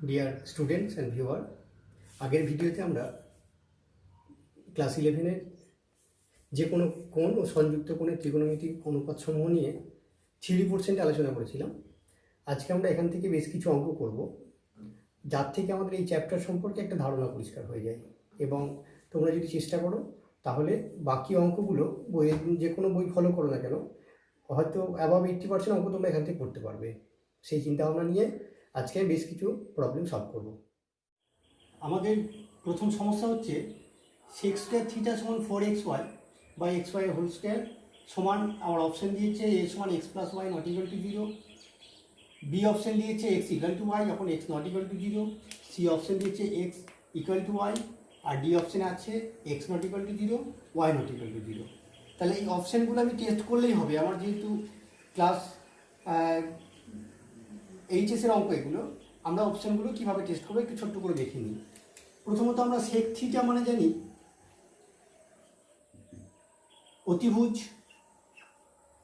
Dear students and viewer, আগের ভিডিওতে আমরা ক্লাস 11-এর যে কোনো কোণ ও সংযুক্ত কোণের ত্রিকোণমিতিক অনুপাত সমূহ নিয়ে থিওরি পোর্শনটা আলোচনা করেছিলাম। আজকে আমরা এখান থেকে বেশ কিছু অঙ্ক করব, যার থেকে আমাদের এই চ্যাপ্টার সম্পর্কে একটা ধারণা পরিষ্কার হয়ে যায়। এবং তোমরা যদি চেষ্টা করো তাহলে বাকি অঙ্কগুলো বইয়ের যে কোনো বই ফলো করো না কেন, হয়তো অ্যাবাভ 80% অঙ্ক তোমরা এখান থেকে করতে পারবে। সেই চিন্তাভাবনা নিয়ে আজকে বেশ কিছু প্রবলেম সলভ করব। আমাদের প্রথম সমস্যা হচ্ছে সেক্স স্কোয়ার থিটা সমান 4xy by xy whole square সমান, আমার অপশান দিয়েছে এ সমান x plus y not equal to 0, B option দিয়েছে x ইকুয়াল টু ওয়াই যখন x not equal to 0, C option দিয়েছে x ইকুয়াল টু ওয়াই, আর D অপশানে আছে x not equal to 0, y not equal to 0। তাহলে এই অপশানগুলো আমি টেস্ট করলেই হবে। আমার যেহেতু ক্লাস এইচএসের অঙ্ক এগুলো, আমরা অপশানগুলো কীভাবে টেস্ট করবো একটু ছোট্ট করে দেখে নিই। প্রথমত আমরা সেক থিটা মানে জানি অতিভুজ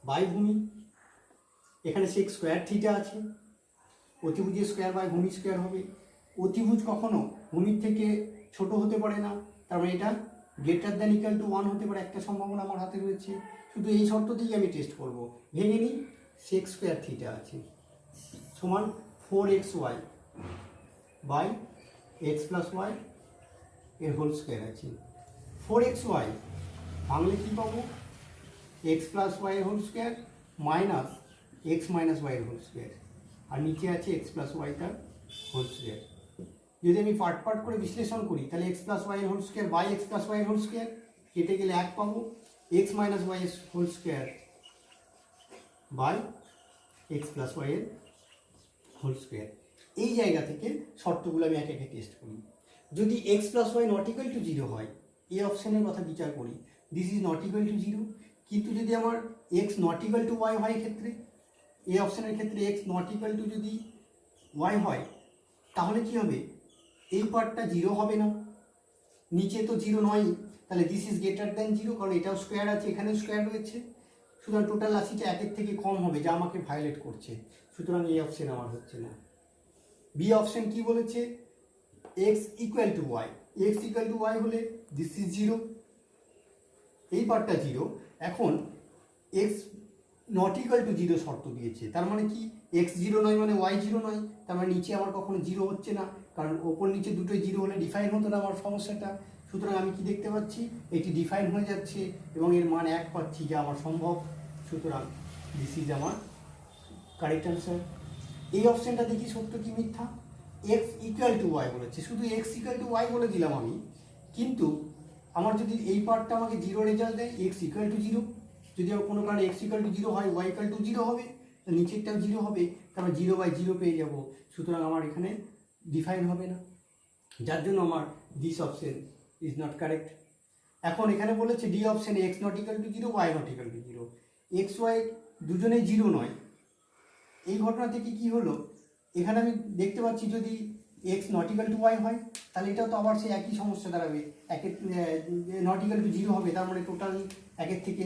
বাই ভূমি, এখানে সেক স্কোয়ার থিটা আছে, অতিভুজের স্কোয়ার বাই ভূমি স্কোয়ার হবে। অতিভুজ কখনো ভূমির থেকে ছোট হতে পারে না, তার মানে এটা গ্রেটার দ্যান ইকুয়াল টু 1 হতে পারে, একটা সম্ভাবনা আমার হাতে রয়েছে। শুধু এই শর্ততেই আমি টেস্ট করব। ভেঙে নিই, সেক স্কোয়ার থিটা আছে সমান 4xy by x plus y এর হোল স্কোয়ার আছে। 4xy ভাঙলে কী পাবো? এক্স প্লাস ওয়াই এর whole square minus x minus y এর হোল স্কোয়ার, আর নিচে আছে এক্স প্লাস ওয়াই তার হোল স্কোয়ার। যদি আমি পার্ট পার্ট করে বিশ্লেষণ করি তাহলে এক্স প্লাস ওয়াই এর whole square by x plus y এর হোল স্কোয়ার কেটে গেলে 1 পাবো, এক্স মাইনাস ওয়াই এর whole square by x plus y এর হোল স্কোয়ার। এই জায়গা থেকে শর্তগুলো আমি একে একে টেস্ট করি। যদি x plus y not equal to 0 হয়, এই অপশানের কথা বিচার করি, this is not equal to 0। কিন্তু যদি আমার x not equal to y হয় ক্ষেত্রে, এই অপশানের ক্ষেত্রে এক্স নট ইকুয়াল টু যদি ওয়াই হয়, তাহলে কি হবে? এই পার্টটা 0 হবে না, নিচে তো 0 নয়, তাহলে দিস ইজ গ্রেটার দ্যান 0, কারণ এটাও স্কোয়ার আছে, এখানেও স্কোয়ার রয়েছে। সুতরাং টোটাল রাশিটা 1-এর থেকে কম হবে, যা আমাকে ভায়োলেট করছে। সুতরাং এই অপশান আমার হচ্ছে না। বি অপশান কি বলেছে? X equal to y, x equal to y হলে দিস ইজ 0, এই পার্টটা 0। এখন এক্স নট ইকুয়াল টু 0 শর্ত দিয়েছে, তার মানে কি এক্স 0 নয় মানে ওয়াই 0 নয়, তার মানে নিচে আমার কখনো 0 হচ্ছে না, কারণ ওপর নিচে দুটোই 0 হলে ডিফাইন হতো না আমার সমস্যাটা। সুতরাং আমি কি দেখতে পাচ্ছি? এটি ডিফাইন হয়ে যাচ্ছে এবং এর মান 1 পাচ্ছি, যা আমার সম্ভব। সুতরাং দিস ইজ আমার কারেক্ট অ্যান্সার। এই অপশানটা দেখি সত্য কি মিথ্যা। এক্স ইকুয়াল টু ওয়াই বলেছে, শুধু এক্স ইকুয়াল টু ওয়াই বলে দিলাম আমি, কিন্তু আমার যদি এই পার্টটা আমাকে 0 রেজাল্ট দেয়, এক্স ইকুয়াল টু 0, যদি আমার কোনো কারণে এক্স ইকুয়াল টু 0 হয়, ওয়াই ইকুয়াল টু 0 হবে, নিচেরটাও 0 হবে, তারপর 0/0 পেয়ে যাব। সুতরাং আমার এখানে ডিফাইন হবে না, যার জন্য আমার this option is not correct. এখন এখানে বলেছে ডি অপশানে x not equal to 0, y not equal to 0, x y দুজনেই 0 নয়। এই ঘটনা থেকে কি হলো? এখানে আমি দেখতে পাচ্ছি যদি x not equal to y হয়, তাহলে এটাও তো আবার সেই একই সমস্যা দাঁড়াবে, নট ইকুয়াল টু 0 হবে, তার মানে টোটাল 1-এর থেকে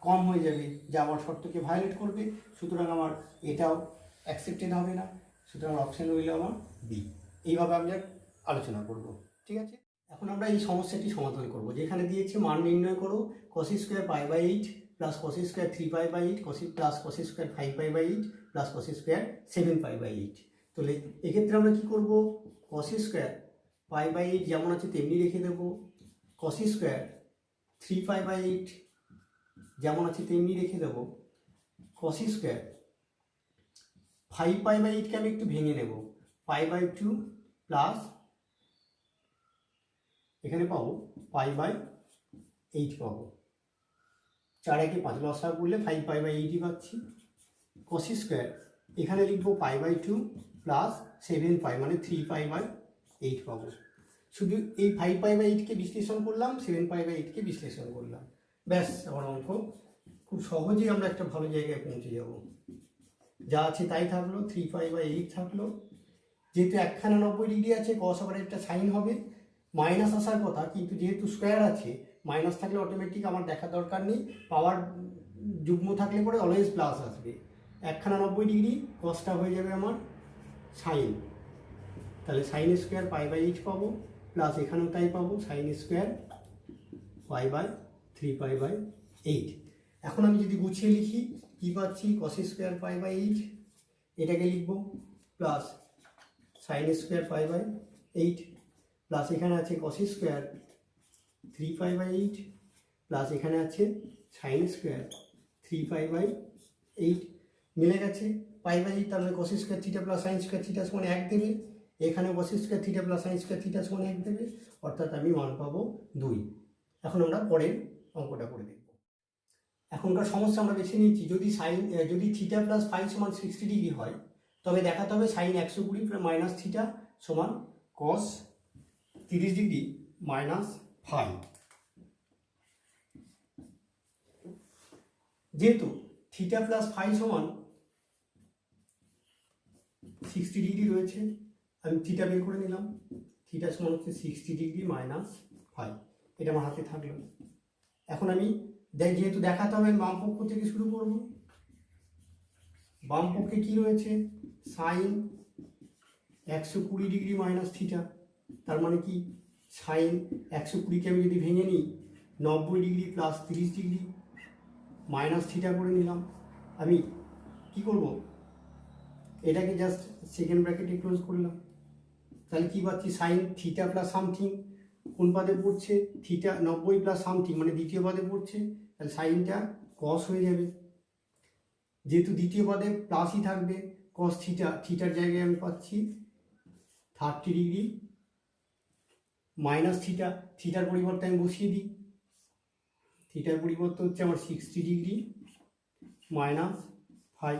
কম হয়ে যাবে, যা আমার শর্তকে ভায়োলেট করবে। সুতরাং আমার এটাও অ্যাকসেপ্টেড হবে না। সুতরাং অপশান রইল আমার বি। এইভাবে আমি আলোচনা করব, ঠিক আছে? এখন আমরা এই সমস্যাটি সমাধান করব। যেখানে দিয়েছে মান নির্ণয় করো cos square π/8 plus cos square 3π/8 plus cos square 5π/8 plus cos square 7π/8। তাহলে এক্ষেত্রে আমরা কি করব? cos স্কোয়ার π/8 যেমন আছে তেমনি রেখে দেবো, cos স্কোয়ার 3π/8 যেমন আছে তেমনি রেখে দেবো, cos স্কোয়ার 5π/8কে আমি একটু ভেঙে নেব, π/2 প্লাস এখানে পাবো π/8 পাবো, 4 × 5 লসাগু করলে 5π/8ই পাচ্ছি। cos স্কোয়ার এখানে লিখবো π/2 প্লাস 7π মানে 3π/8 পাবো। শুধু এই 5π/8কে বিশ্লেষণ করলাম, 7π/8কে বিশ্লেষণ করলাম, ব্যাস আমার অঙ্ক খুব সহজেই আমরা একটা ভালো জায়গায় পৌঁছে যাব। যা আছে তাই থাকলো, 3π/8 থাকলো। যেহেতু 190 ডিগ্রি আছে, cos আবার একটা সাইন হবে, মাইনাস আসার কথা, কিন্তু যেহেতু স্কোয়ার আছে, মাইনাস থাকলে অটোমেটিক আমার দেখার দরকার নেই, পাওয়ার যুগ্ম থাকলে পরে অলওয়েজ প্লাস আসবে। 190 ডিগ্রি কসটা হয়ে যাবে আমার সাইন, তাহলে sine square pi by eight পাবো, প্লাস এখানেও তাই পাবো sine square pi by 3 pi by 8। এখন আমি যদি গুছিয়ে লিখি কী পাচ্ছি, কস স্কোয়ার পাই বাই 8 এটাকে লিখবো, plus sine square pi by 8, plus এখানে আছে cos square 3 pi by 8, plus এখানে আছে সাইন স্কোয়ার 3 পাই বাই 8। মিলে গেছে পাই বাই 8, তাহলে কস square theta plus sine square theta সমান 1 দেবে, এখানে কস square theta plus sine square theta সমান 1 দেবে, অর্থাৎ আমি মান পাবো 2। এখন আমরা পরের অঙ্কটা করে দেখব। এখনকার সমস্যা আমরা বেছে নিয়েছি, যদি থিটা প্লাস ফাই সমান 60 ডিগ্রি হয়, তবে দেখাতে হবে সাইন 120 মাইনাস থিটা সমান কস 30 ডিগ্রি মাইনাস ফাই। যেহেতু থিটা প্লাস ফাই সমান 60 ডিগ্রি রয়েছে, আমি থিটা বের করে নিলাম, থিটা সমান হচ্ছে 60 ডিগ্রি মাইনাস ফাই, এটা আমার হাতে থাকলো। এখন আমি যেহেতু দেখাতে হবে বাম পক্ষ থেকে শুরু করব, বাম পক্ষে কি রয়েছে, সাইন 120 ডিগ্রি মাইনাস থিটা, তার মানে কি সাইন 120কে আমি যদি ভেঙে নিই 90 degree plus 30 degree minus theta করে নিলাম। আমি কি করব, এটাকে জাস্ট সেকেন্ড ব্র্যাকেটে ক্লোজ করলাম, তাহলে কি পাচ্ছি, সাইন থিটা প্লাস সামথিং কোন পাদে পড়ছে, থিটা 90 প্লাস সামথিং মানে দ্বিতীয় পাদে পড়ছে, তাহলে সাইনটা কস হয়ে যাবে, যেহেতু দ্বিতীয় পাদে প্লাসই থাকবে, কস থিটা, থিটার জায়গায় আমি পাচ্ছি 30 ডিগ্রি মাইনাস থিটা, থিটার পরিবর্তে আমি বসিয়ে দিই, থিটার পরিবর্তে হচ্ছে আমার 60 ডিগ্রি মাইনাস ফাই।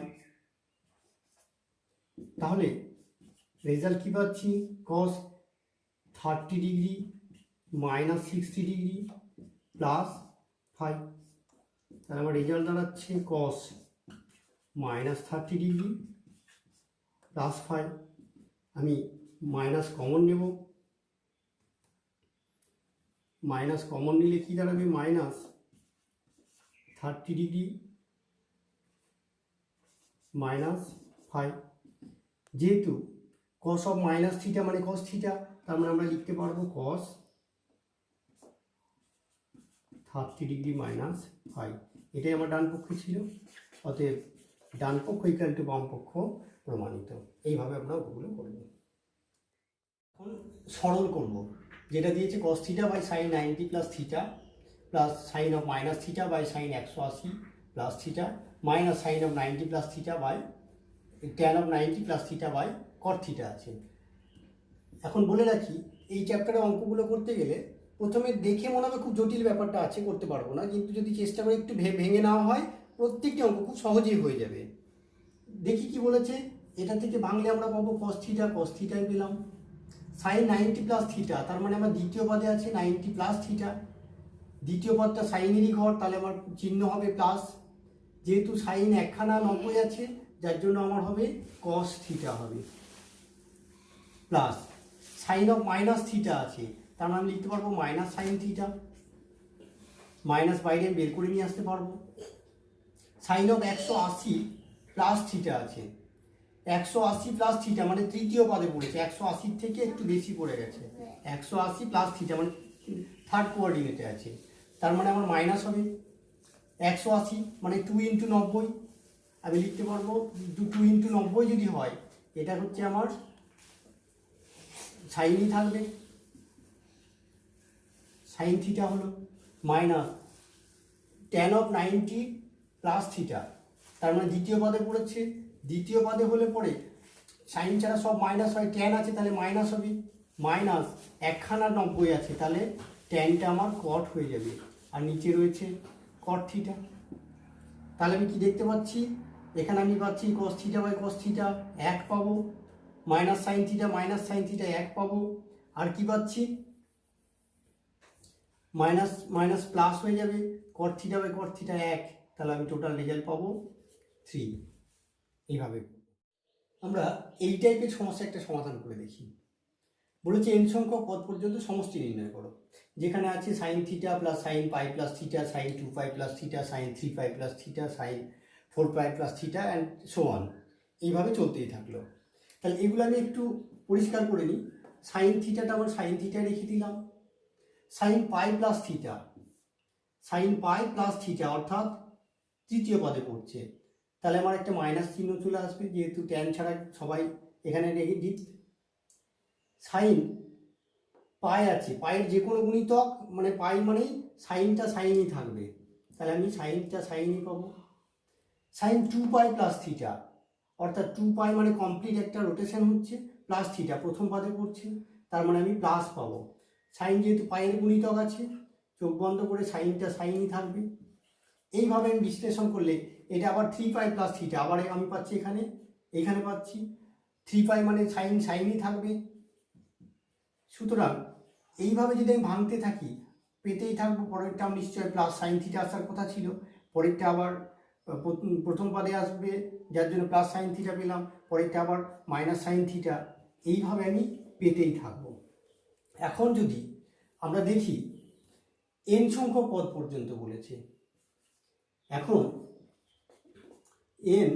তাহলে রেজাল্ট কী পাচ্ছি, cos 30 degree minus 60 degree plus phi, তাহলে আমার রেজাল্ট দাঁড়াচ্ছে cos minus 30 degree plus phi. আমি মাইনাস কমন নেব, মাইনাস কমন নিলে কি দাঁড়াবে, মাইনাস 30 ডিগ্রি মাইনাস ফাই। যেহেতু কস অফ মাইনাস থিটা মানে কস থিটা, তার মানে আমরা লিখতে পারবো কস 30 ডিগ্রি মাইনাস ফাই। এটাই আমার ডান পক্ষে ছিল, অতএব ডান পক্ষ ইকুয়াল টু বাম পক্ষ প্রমাণিত। এইভাবে আমরা ওগুলো করব। এখন সরল করব, যেটা দিয়েছে cos theta by sine 90 plus theta plus sine of minus theta by sine 180 plus theta minus sine of 90 plus theta by tan of 90 plus theta by cot theta আছে। এখন বলে রাখি, এই চ্যাপ্টারে অঙ্কগুলো করতে গেলে প্রথমে দেখে মনে হবে খুব জটিল ব্যাপারটা আছে, করতে পারবো না, কিন্তু যদি চেষ্টা করে একটু ভেঙে নেওয়া হয় প্রত্যেকটি অঙ্ক খুব সহজেই হয়ে যাবে। দেখি কি বলেছে, এটা থেকে ভাঙলে আমরা পাবো কস থিটা, কস থিটাই পেলাম, সাইন 90 প্লাস থিটা, তার মানে আমার দ্বিতীয় পদে আছে 90 প্লাস থিটা, দ্বিতীয় পদটা সাইনেরই ঘর, তাহলে আমার চিহ্ন হবে প্লাস, যেহেতু সাইন একখানা 90 আছে যার জন্য আমার হবে কস থিটা হবে, plus sine of minus theta আছে, তার মানে লিখতে পারবো মাইনাস সাইন থিটা, মাইনাস বাইরে বের করে নিয়ে আসতে পারবো। সাইন অফ 180 প্লাস থিটা আছে, 180 প্লাস থিটা মানে তৃতীয় পদে পড়েছে, 180 থেকে একটু বেশি পড়ে গেছে, 180 প্লাস থিটা মানে থার্ড কোঅর্ডিনেটে আছে, তার মানে আমার মাইনাস হবে 180 মানে 2 ইন্টু 90, আমি লিখতে পারবো 2 ইন্টু 90 যদি হয়, এটা হচ্ছে আমার সাইনই থাকবে, সাইন থিটা হলো, minus tan of 90 plus theta, তার মানে দ্বিতীয় পদে পড়েছে, দ্বিতীয় পদে হলে পরে সাইন ছাড়া সব মাইনাস হয়, ট্যান আছে তাহলে মাইনাস হবে, মাইনাস একখানা 90 আছে তাহলে ট্যানটা আমার কট হয়ে যাবে, আর নিচে রয়েছে কট থিটা। তাহলে আমি কি দেখতে পাচ্ছি, এখানে আমি পাচ্ছি cos theta by cos theta 1 পাবো, মাইনাস সাইন থিটা 1 পাবো, আর কি পাচ্ছি মাইনাস মাইনাস প্লাস হয়ে যাবে, cot theta by cot theta 1, তাহলে আমি টোটাল রেজাল্ট পাবো 3। এইভাবে আমরা এই টাইপের সমস্যা একটা সমাধান করে দেখি। বলেছে n সংখ্যক পদ পর্যন্ত সমষ্টি নির্ণয় করো, যেখানে আছে sine theta plus sine pi plus theta, sine 2 pi plus theta, sine 3 pi plus theta, sine 4 pi plus theta and so on, এইভাবে চলতেই থাকলো। তাহলে এগুলো আমি একটু পরিষ্কার করে নিই। সাইন থিটাটা আমার সাইন থিটা রেখে দিলাম, sign pi plus theta, sign pi plus theta অর্থাৎ তৃতীয় পদে পড়ছে, তাহলে আমার একটা মাইনাস চিহ্ন চলে আসবে, যেহেতু ট্যান ছাড়া সবাই এখানে রেখে দিই। সাইন পাই আছে, পায়ের যে কোনো গুণিতক মানে পাই মানেই সাইনটা সাইনই থাকবে, তাহলে আমি সাইনটা সাইনই পাবো। সাইন 2 পাই প্লাস থিটা অর্থাৎ 2 পাই মানে কমপ্লিট একটা রোটেশন হচ্ছে, প্লাস থিটা প্রথম পদে পড়ছে, তার মানে আমি প্লাস পাবো। সাইন যেহেতু পায়ের গুণিতক আছে, চোখ বন্ধ করে সাইনটা সাইনই থাকবে। এইভাবে আমি বিশ্লেষণ করলে এটা আবার 3 পাই প্লাস থিটা, আবার আমি পাচ্ছি এখানে পাচ্ছি 3 পাই মানে সাইন সাইনই থাকবে। সুতরাং এইভাবে যদি আমি ভাঙতে থাকি পেতেই থাকবো। পরের টার্ম নিশ্চয় প্লাস সাইন থিটা আসার কথা ছিল, পরেরটা আবার প্রথম পদে আসবে, যার জন্য প্লাস সাইন থিটা পেলাম, পরেরটা আবার মাইনাস সাইন থিটা, এইভাবে আমি পেতেই থাকবো। এখন যদি আমরা দেখি এন সংখ্যক পদ পর্যন্ত বলেছে, এখন এন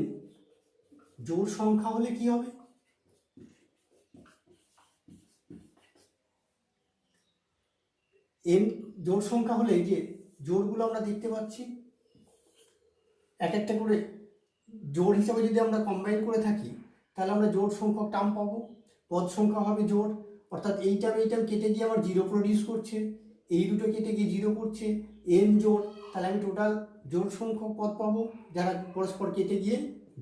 জোড় সংখ্যা হলে কি হবে? এন জোড় সংখ্যা হলে যে জোড়গুলো আমরা দেখতে পাচ্ছি এক একটা করে জোড় হিসাবে যদি আমরা কম্বাইন করে থাকি তাহলে আমরা জোড় সংখ্যক টার্ম পাবো। পদ সংখ্যা হবে জোড়, অর্থাৎ এই টার্ম কেটে গিয়ে আমার জিরো প্রডিউস করছে, এই দুটো কেটে গিয়ে জিরো করছে, এন জোড়, তাহলে আমি টোটাল জোড় সংখ্যক পদ পাবো যারা পরস্পর কেটে গিয়ে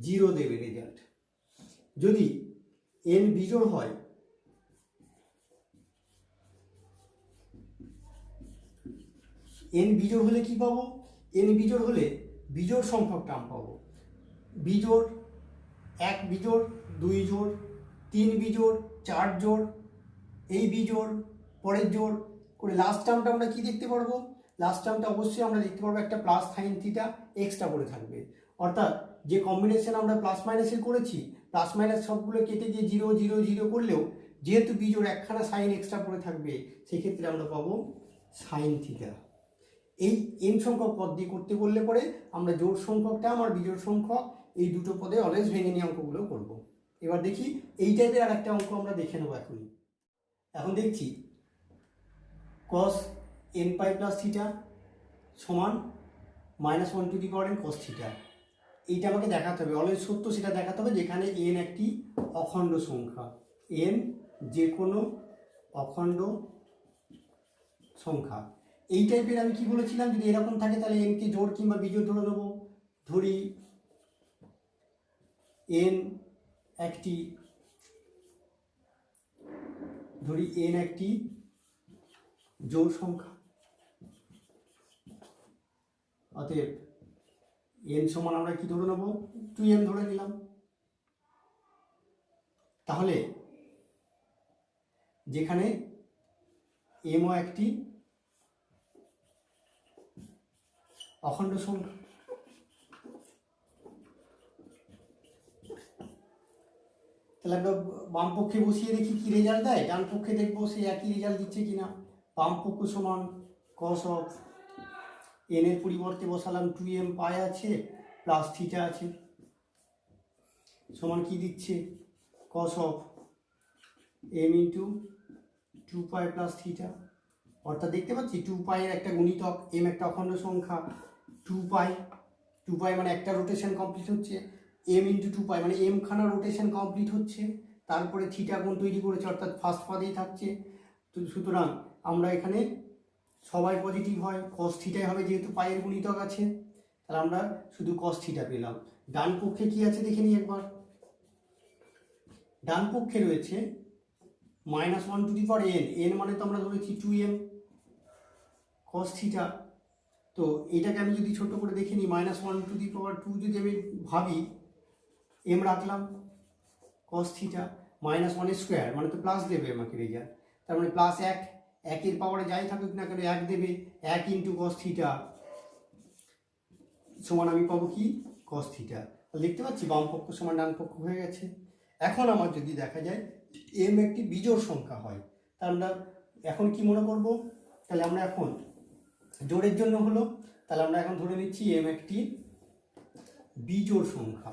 জিরো দেবে রেজাল্ট। যদি এন বিজোড় হয়, এন বিজোড় হলে কি পাবো? এন বিজোড় হলে বিজোড় সংখ্যক টার্ম পাবো। বিজোড়, 1 বিজোড়, 2 জোড়, 3 বিজোড়, 4 জোড়, এই বিজোড়, পরের জোড় করে লাস্ট টার্মটা আমরা কি দেখতে পারবো? লাস্ট টার্মটা অবশ্যই আমরা দেখতে পারবো একটা প্লাস সাইন থিটা এক্সট্রা করে থাকবে, অর্থাৎ যে কম্বিনেশন আমরা প্লাস মাইনাসের করেছি, প্লাস মাইনাস সবগুলো কেটে গিয়ে 0 0 0 করলেও যেহেতু বিজোড় একখানা সাইন এক্সট্রা করে থাকবে, সেক্ষেত্রে আমরা পাবো সাইন থিটা। এই এন সংখ্যক পদ দিয়ে করতে বললে পরে আমরা জোড় সংখ্যক টার্ম আর বিজোড় সংখ্যক এই দুটো পদে অলওয়েজ ভেঙে নিয়ে অঙ্কগুলো করব। এবার দেখি এই টাইপের আর একটা অঙ্ক আমরা দেখে নেবো। এখন দেখছি cos n পাই প্লাস থিটা সমান -1 two the power n cos theta. এইটা আমাকে দেখাতে হবে, অলওয়েজ সত্য সেটা দেখাতে হবে যেখানে n একটি অখণ্ড সংখ্যা, n যে কোনো অখণ্ড সংখ্যা। এই টাইপের আমি কি বলেছিলাম, যদি এরকম থাকে তাহলে n কে জোড় কিংবা বিজোড় ধরে নেবো। ধরি n একটি জোড় সংখ্যা, অতএব n সমান আমরা কি ধরে নেব? 2m ধরে নিলাম। তাহলে যেখানে m ও একটি অখণ্ড সংখ্যা, তাহলে আমরা বাম পক্ষে বসিয়ে দেখি কি রেজাল্ট দেয়, ডান পক্ষে দেখবো সে একই রেজাল্ট দিচ্ছে কিনা। বাম পক্ষ সমান cos অফ n এর পরিবর্তে বসালাম 2m পাই আছে প্লাস থিটা আছে, সমান কি দিচ্ছে cos of m into 2 pi plus theta. অর্থাৎ দেখতে পাচ্ছি 2 পাইয়ের একটা গুণিতক, m একটা অখণ্ড সংখ্যা, 2 পাই মানে একটা রোটেশন কমপ্লিট হচ্ছে, m ইন্টু 2 পাই মানে m খানা রোটেশন কমপ্লিট হচ্ছে, তারপরে থিটা কোণ তৈরি করেছে অর্থাৎ ফার্স্ট পদেই থাকছে। তো সুতরাং আমরা এখানে সবাই পজিটিভ হয়, cos থিটাই হবে যেহেতু পাইয়ের গুণিতক আছে, তাহলে আমরা শুধু cos থিটা পেলাম। ডান পক্ষে কি আছে দেখে নিই একবার। ডান পক্ষে রয়েছে -1 টু দি পাওয়ার n মানে তো আমরা ধরেছি 2m cos থিটা। তো এটাকে আমি যদি ছোট করে দেখে নিই, -1 টু দি পাওয়ার 2 যদি আমি ভাবি, m রাখলাম cos থিটা, -1 স্কোয়ার মানে তো প্লাস দেবে আমাকে রেজাল্ট, তার মানে প্লাস 1, 1 পাওয়ারে যাই থাকুক না কেন 1 দেবে, 1 ইন্টু cos থিটা সমান আমি পাবো কি cos থিটা। দেখতে পাচ্ছি বাম পক্ষ সমান ডান পক্ষ হয়ে গেছে। এখন আমার যদি দেখা যায় m একটি বিজোড় সংখ্যা হয়, তা আমরা এখন কি মনে করব? তাহলে আমরা এখন জোড়ের জন্য হলো, তাহলে আমরা এখন ধরে নিচ্ছি m একটি বিজোড় সংখ্যা,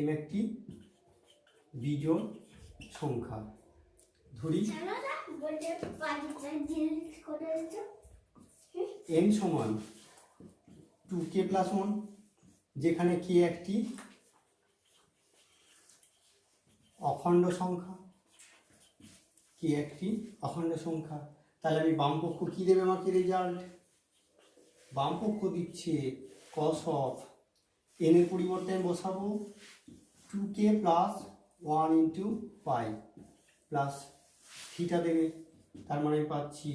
m একটি বিজোড় সংখ্যা। ধরি n সমান 2k + 1, যেখানে k একটি অখণ্ড সংখ্যা, কি একটি অখণ্ড সংখ্যা। তাহলে আমি বামপক্ষ কি দেবে আমাকে রেজাল্ট? বামপক্ষ দিচ্ছে cos অফ n এর পরিবর্তে আমি বসাবো 2k + 1 × পাই প্লাস থিটা দেবে। তার মানে আমি পাচ্ছি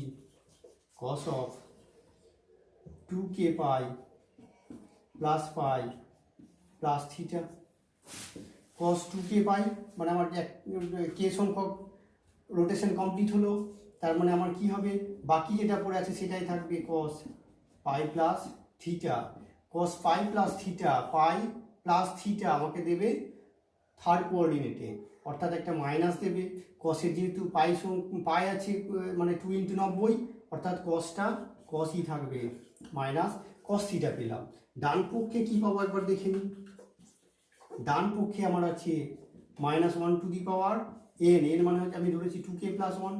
cos of 2k pi plus pi plus theta. cos 2k পাই মানে আমার কে সংখ্যক রোটেশন কমপ্লিট হলো। তার মানে আমার কি হবে, বাকি যেটা পড়ে আছে সেটাই থাকবে cos পাই প্লাস থিটা। cos পাই প্লাস থিটা, পাই প্লাস থিটা আমাকে দেবে থার্ড কোঅর্ডিনেটে, অর্থাৎ একটা মাইনাস দেবে। কসের যেহেতু পাই আছে মানে 2 × 90, অর্থাৎ কসটা কসই থাকবে, মাইনাস cos থিটা পেলাম। ডান পক্ষে কি পাবো একবার দেখে নিই। ডান পক্ষে আমার আছে -1 টু দি পাওয়ার n, এর মানে হচ্ছে আমি ধরেছি 2k + 1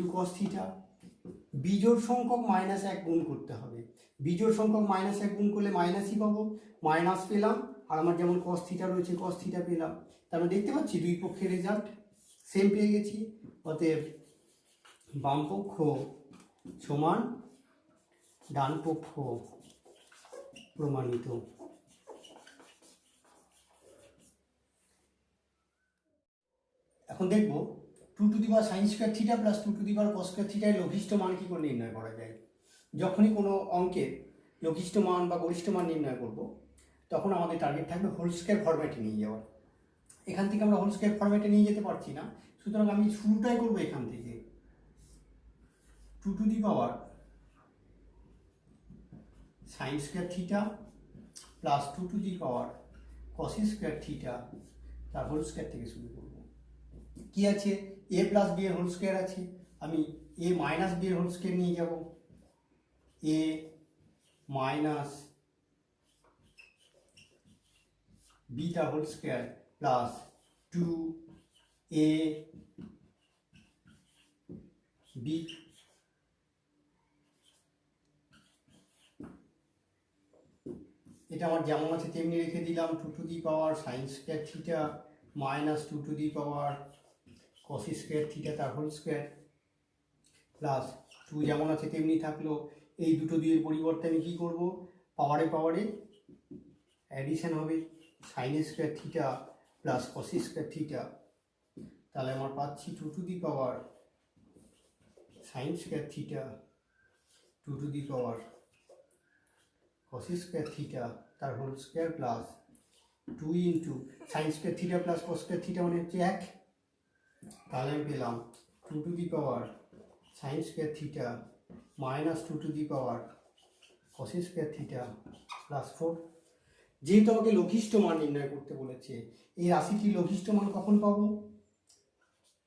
× cos থিটা। বিজোড় সংখ্যক -1 গুণ করতে হবে। বিজোড় সংখ্যক -1 গুণ করলে মাইনাসই পাবো, মাইনাস পেলাম। আর আমার যেমন cos থিটা রয়েছে cos থিটা পেলাম। তারপরে দেখতে পাচ্ছি দুই পক্ষের রেজাল্ট সেম পেয়ে গেছি। অতএব বামপক্ষ সমান ডান পক্ষ প্রমাণিত। এখন দেখব 2 to the power sin square theta plus 2 to the power cos square থিটার লঘিষ্ঠ মান কি করে নির্ণয় করা যায়। যখনই কোনো অঙ্কের লঘিষ্ঠ মান বা গরিষ্ঠ মান নির্ণয় করব, তখন আমাদের টার্গেট থাকবে হোল স্কয়ার ফরম্যাটে নিয়ে যাওয়ার। এখান থেকে আমরা হোল স্কয়ার ফরম্যাটে নিয়ে যেতে পারছি না, সুতরাং আমি শুরুটাই করবো এখান থেকে। 2 to the power sin square theta plus 2 to the power cos square theta, তার হোল স্কয়ার থেকে শুরু করব। কি আছে, a + b এর হোল স্কয়ার আছে, আমি a - b এর হোল স্কয়ার নিয়ে যাব। a মাইনাস b তার whole square plus 2a b। এটা আমার যেমন আছে তেমনি রেখে দিলাম। 2 to the power sin square theta minus 2 to the power cos square theta তার হোল স্কয়ার প্লাস 2 যেমন আছে তেমনি থাকলো। এই দুটো দুইয়ের পরিবর্তে আমি কি করব, পাওয়ারে পাওয়ারে অ্যাডিশন হবে, sin square theta plus cos square theta. তাহলে আমার পাচ্ছি 2 to the power sin square theta 2 to the power cos square theta তার whole square plus 2 × sin square theta plus cos square theta মানে হচ্ছে 1। তাহলে আমি পেলাম 2 to the power sin square theta minus 2 to the power cos square theta plus 4। যেহেতু আমাকে লঘিষ্ঠ মান নির্ণয় করতে বলেছে, এই রাশিটির লঘিষ্ঠ মান কখন পাবো,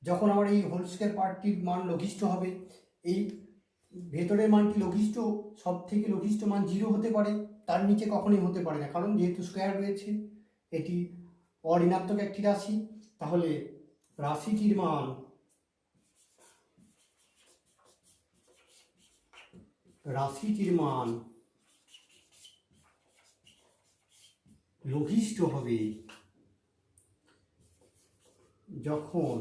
যখন আমার এই হোল স্কয়ার পার্টটির মান লঘিষ্ঠ হবে। এই ভেতরের মানটি লঘিষ্ঠ, সব থেকে লঘিষ্ঠ মান 0 হতে পারে, তার নিচে কখনোই হতে পারে না, কারণ যেহেতু স্কয়ার রয়েছে, এটি অঋণাত্মক একটি রাশি। তাহলে রাশিটির মান লঘিষ্ঠ হবে যখন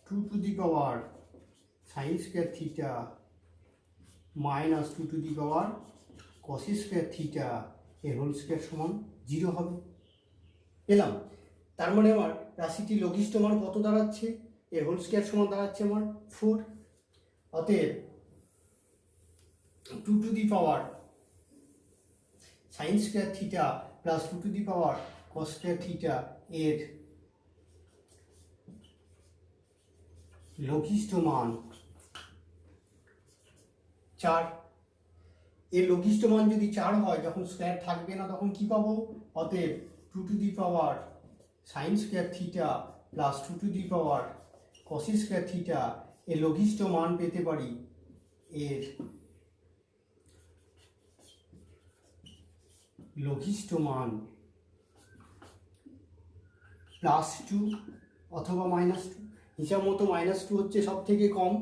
2 to the power sin square theta minus 2 to the power cos square theta এর হোল স্কয়ার সমান 0 হবে। পেলাম। তার মানে আমার রাশিটির লঘিষ্ঠ মান কত দাঁড়াচ্ছে, এর হোল স্কয়ার সমান দাঁড়াচ্ছে আমার 4। অতএব 2 to the power sin square theta plus 2 to the power cos square theta এর লঘিষ্ঠ মান 4। এর লঘিষ্ঠ মান যদি 4 হয়, যখন স্কয়ার থাকবে না তখন কি পাবো, অতএব 2 to the power sin square theta plus 2 to the power cos square theta এর লঘিষ্ঠ মান পেতে পারি, এর লঘিষ্ঠ মান +2 অথবা -2। হিসাব মতো -2 হচ্ছে সব থেকে কম।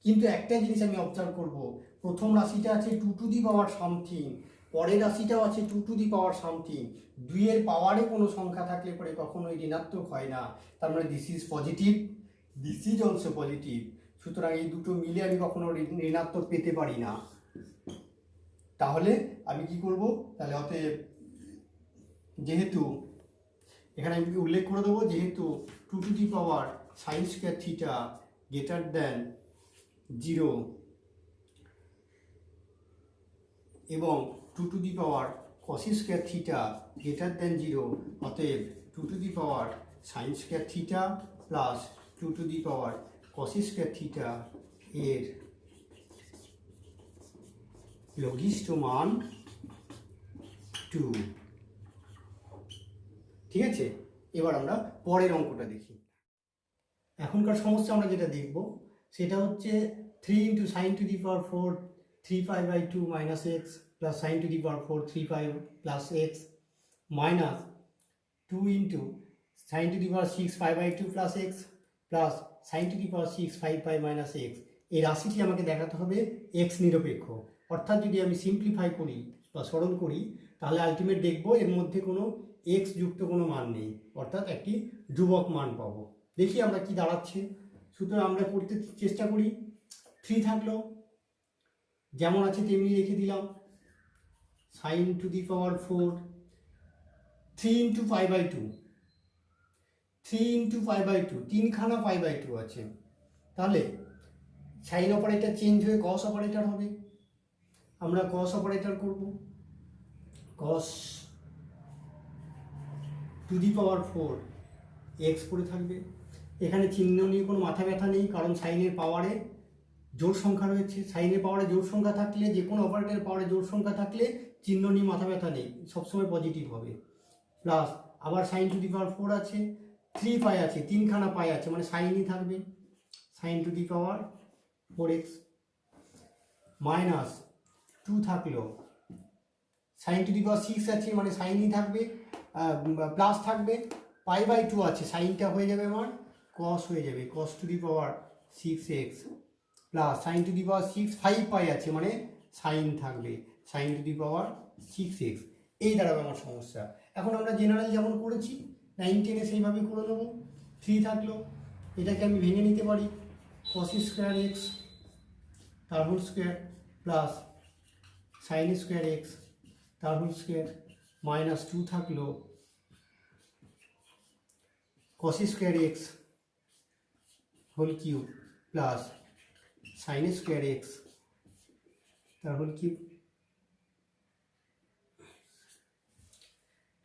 কিন্তু একটা জিনিস আমি অবজার্ভ করব, প্রথম রাশিটা আছে 2 টু দি পাওয়ার সামথিং, পরের রাশিটাও আছে 2 টু দি পাওয়ার সামথিং। দুইয়ের পাওয়ারে কোনো সংখ্যা থাকলে পরে কখনোই ঋণাত্মক হয় না, তার মানে this is positive, this is also positive. সুতরাং এই দুটো মিলে আমি কখনো ঋণাত্মক পেতে পারি না। তাহলে আমি কি করব, তাহলে অতএব যেহেতু এখানে আমি উল্লেখ করে দেবো, যেহেতু 2 to the power sine square theta greater than 0 এবং 2 to the power cos square theta greater than 0, অতএব 2 to the power sine square theta plus 2 to the power cos square theta এর লঘিষ্ঠ মান 2। ঠিক আছে, এবার আমরা পরের অঙ্কটা দেখি। এখনকার সমস্যা আমরা যেটা দেখব সেটা হচ্ছে 3 into sine to the power 4 3π/2 minus x plus sine to the power 4 3π plus x minus 2 into sine to the power 6 5/2 plus x plus sine to the power 6 5π minus x. এই রাশিটি আমাকে দেখাতে হবে এক্স নিরপেক্ষ, অর্থাৎ যদি আমি সিম্পলিফাই করি বা সরল করি তাহলে আলটিমেট দেখব এর মধ্যে কোনো এক্স যুক্ত কোনো মান নেই, অর্থাৎ একটি ধ্রুবক মান পাবো। দেখি আমরা কি দাঁড়াচ্ছে। সুতরাং আমরা করতে চেষ্টা করি। 3 থাকলো, যেমন আছে তেমনি রেখে দিলাম। Sine to the power 4 3 into π/2 3 into π/2 তিনখানা π/2 আছে, তাহলে সাইন অপারেটর চেঞ্জ হয়ে কস অপারেটর হবে। আমরা কস অপারেটর করব, কস টু দি পাওয়ার 4 এক্স পড়ে থাকবে। এখানে চিহ্ন নিয়ে কোনো মাথা ব্যথা নেই, কারণ সাইনের পাওয়ারে জোড় সংখ্যা রয়েছে। সাইনের পাওয়ারে জোড় সংখ্যা থাকলে, যে কোনো অপারেটরের পাওয়ারে জোড় সংখ্যা থাকলে চিহ্ন নিয়ে মাথা ব্যথা নেই, সবসময় পজিটিভ হবে। প্লাস আবার সাইন টু দি পাওয়ার 4 আছে, 3π আছে, তিনখানা পাই আছে, মানে সাইনই থাকবে, sine to the power 4x minus 2 থাকলো, সাইন টু দি পাওয়ার 6 আছে, মানে সাইনই থাকবে, প্লাস থাকবে, π/2 আছে, সাইনটা হয়ে যাবে আমার কস হয়ে যাবে, cos to the power 6x plus sine to the power 6 5π আছে, মানে সাইন থাকবে, sine to the power 6x। এই দাঁড়াবে আমার সমস্যা। এখন আমরা জেনারেল যেমন করেছি 9 10-এ সেইভাবে করে নেবো। 3 থাকলো, এটাকে আমি ভেঙে নিতে পারি, কস স্কোয়ার এক্স তার whole square plus sine square x তার হোল স্কোয়ার মাইনাস 2 থাকলো, cos square x whole cube plus sine square x তার হোল কিউব।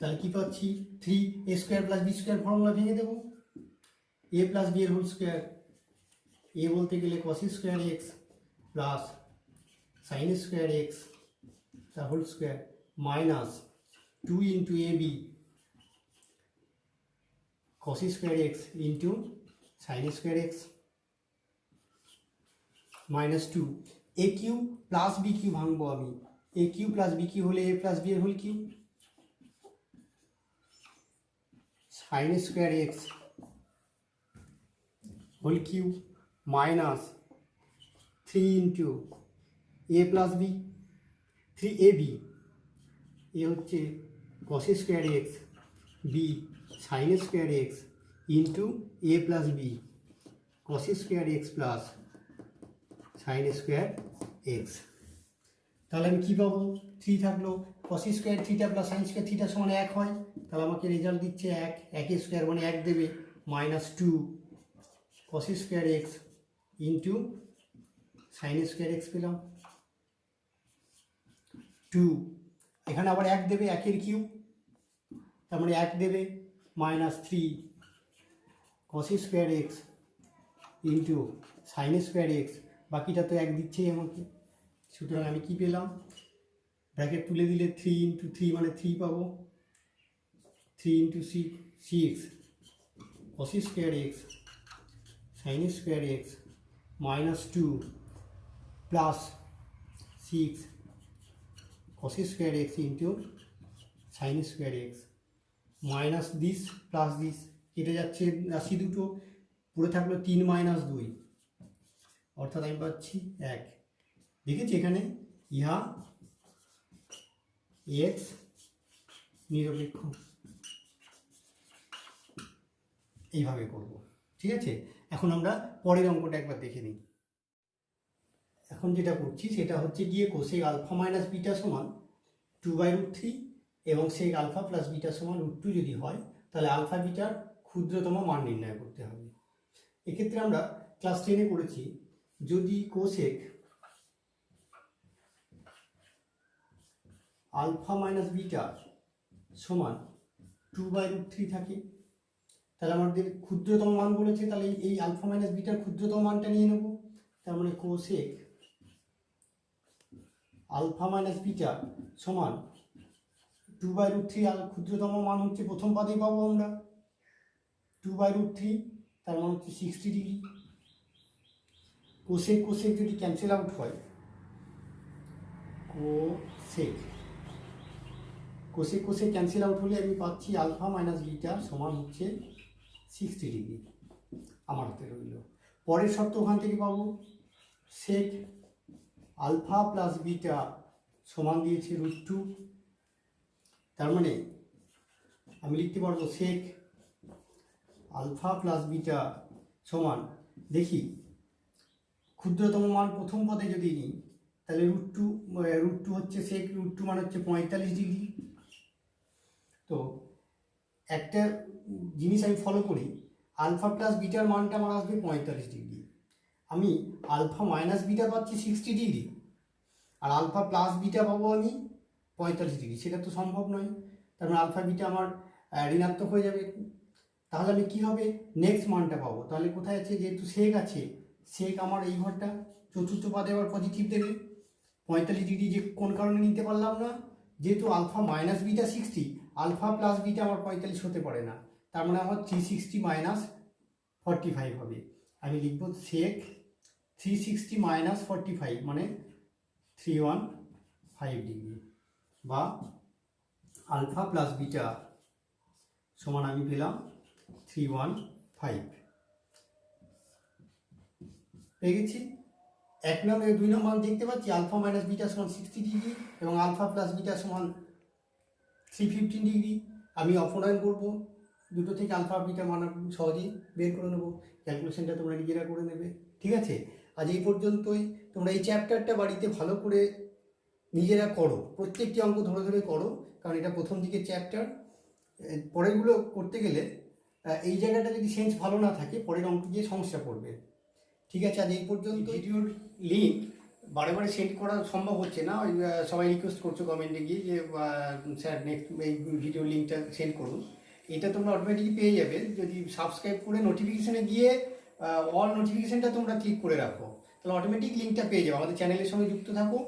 তাহলে কি পাচ্ছি, 3a square plus B square formula ভেঙে দেবো, a প্লাস বি এর হোল স্কোয়ার, a বলতে গেলে cos square x plus sine square x তার whole square minus 2 into A B cos square x into sine square x minus 2 a cube plus b cube ভাঙবো আমি, a cube plus b cube হলে a plus B এর whole cube, sine square x whole cube minus 3 into a plus b 3ab, a হচ্ছে cos square x b sine square x into a plus b cos square x plus sine square x. তাহলে আমি কী পাবো, 3 থাকলো, cos square theta plus sine square theta সমান 1 হয়, তাহলে আমাকে রেজাল্ট দিচ্ছে 1, 1 স্কোয়ার মানে 1 দেবে, মাইনাস 2 কস square x into sine square x পেলাম 2, এখানে আবার 1 দেবে, 1 কিউব, তার মানে 1 দেবে, মাইনাস 3 কস square x into sine square x, বাকিটা তো 1 দিচ্ছেই আমাকে। সুতরাং আমি কি পেলাম, ব্র্যাকেট তুলে দিলে 3 ইন্টু 3 মানে 3 পাবো, 3 into 6 cos square x sign square x minus 2 plus 6 cos square x into sine square x minus this plus this, কেটে যাচ্ছে রাশি দুটো, পড়ে থাকলো 3 মাইনাস 2, অর্থাৎ আমি পাচ্ছি 1। দেখেছি এখানে ইহা এক্স নিরপেক্ষ, এইভাবে করব। ঠিক আছে, এখন আমরা পরের অঙ্কটা একবার দেখে নিই। এখন যেটা করছি সেটা হচ্ছে গিয়ে কোসেক আলফা মাইনাস বিটা সমান 2/√3 এবং সেক আলফা প্লাস বিটা সমান √2 যদি হয়, তাহলে আলফা বিটার ক্ষুদ্রতম মান নির্ণয় করতে হবে। এক্ষেত্রে আমরা ক্লাস 10-এ করেছি, যদি কোসেক আলফা মাইনাস বিটা সমান 2/√3 থাকে, তাহলে আমাদের ক্ষুদ্রতম মান বলেছে, তাহলে এই আলফা মাইনাস বিটার ক্ষুদ্রতম মানটা নিয়ে নেব। তার মানে কোসেক আলফা মাইনাস বিটা সমান 2/√3, আর ক্ষুদ্রতম মান হচ্ছে প্রথম পাতেই পাবো আমরা 2/√3, তার মান হচ্ছে 60 ডিগ্রি। কোসেক কোসেক যদি ক্যান্সেল আউট হয়, cosec cosec cosec cancel out হলে আমি পাচ্ছি আলফা মাইনাস বিটা সমান হচ্ছে 60 ডিগ্রি, আমার হাতে রইল। পরের শর্ত ওখান থেকে পাবো, সেক আলফা প্লাস বিটা সমান দিয়েছে √2, তার মানে আমি লিখতে পারবো সেক আলফা প্লাস বিটা সমান, দেখি ক্ষুদ্রতম মান প্রথম পদে যদি নিই, তাহলে √2 হচ্ছে সেক √2 মান হচ্ছে 45 ডিগ্রি। তো একটা জিনিস আমি ফলো করি, আলফা প্লাস বিটার মানটা আমার আসবে 45 ডিগ্রি, আমি আলফা মাইনাস বিটা পাচ্ছি 60 ডিগ্রি, আর আলফা প্লাস বিটা পাবো আমি 45 ডিগ্রি, সেটা তো সম্ভব নয়। তার মানে আলফা বিটা আমার ঋণাত্মক হয়ে যাবে। তাহলে আমি কী হবে, নেক্সট মানটা পাবো। তাহলে কোথায় আছে, যেহেতু সেক আছে, সেক আমার এই ঘরটা, চতুর্থ পাদে আবার পজিটিভ দেবে। 45 ডিগ্রি যে কোন কারণে নিতে পারলাম না, যেহেতু alpha minus beta 60, alpha plus beta আমার 45 হতে পারে না, তার মানে আমার 360 মাইনাস 45 হবে। আমি লিখব সেক 360 মাইনাস 45 মানে 315 ডিগ্রি, বা আলফা প্লাস বিটা সমান আমি পেলাম 315 পেয়ে গেছি। 2 নম্বর দেখতে পাচ্ছি আলফা মাইনাস বিটা সমান 60 ডিগ্রি এবং আলফা প্লাস বিটা সমান 315 ডিগ্রি। আমি অপনয়ন করবো, দুটো থেকে আলফা বিটা মান সহজেই বের করে নেবো, ক্যালকুলেশনটা তোমরা নিজেরা করে নেবে। ঠিক আছে, আজ এই পর্যন্তই। তোমরা এই চ্যাপ্টারটা বাড়িতে ভালো করে নিজেরা করো, প্রত্যেকটি অঙ্ক ধরে ধরে করো, কারণ এটা প্রথম দিকের চ্যাপ্টার। পরেরগুলো করতে গেলে এই জায়গাটা যদি সেন্স ভালো না থাকে, পরের অঙ্ক গিয়ে সমস্যা পড়বে। ঠিক আছে, আজ এই পর্যন্ত। ভিডিওর লিঙ্ক বারে বারে সেন্ড করা সম্ভব হচ্ছে না, ওই সবাই রিকোয়েস্ট করছো কমেন্টে গিয়ে যে স্যার নেক্সট এই ভিডিও লিঙ্কটা সেন্ড করুন। এটা তোমরা অটোমেটিকই পেয়ে যাবে যদি সাবস্ক্রাইব করে নোটিফিকেশানে গিয়ে অল নোটিফিকেশানটা তোমরা ক্লিক করে রাখো, তাহলে অটোমেটিক লিঙ্কটা পেয়ে যাবে। আমাদের চ্যানেলের সঙ্গে যুক্ত থাকো,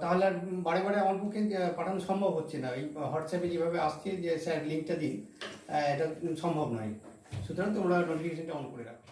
তাহলে আর বারে বারে আমার পক্ষে পাঠানো সম্ভব হচ্ছে না। এই হোয়াটসঅ্যাপে যেভাবে আসছে যে স্যার লিঙ্কটা দিন, এটা সম্ভব নয়। সুতরাং তোমরা নোটিফিকেশানটা অন করে রাখো।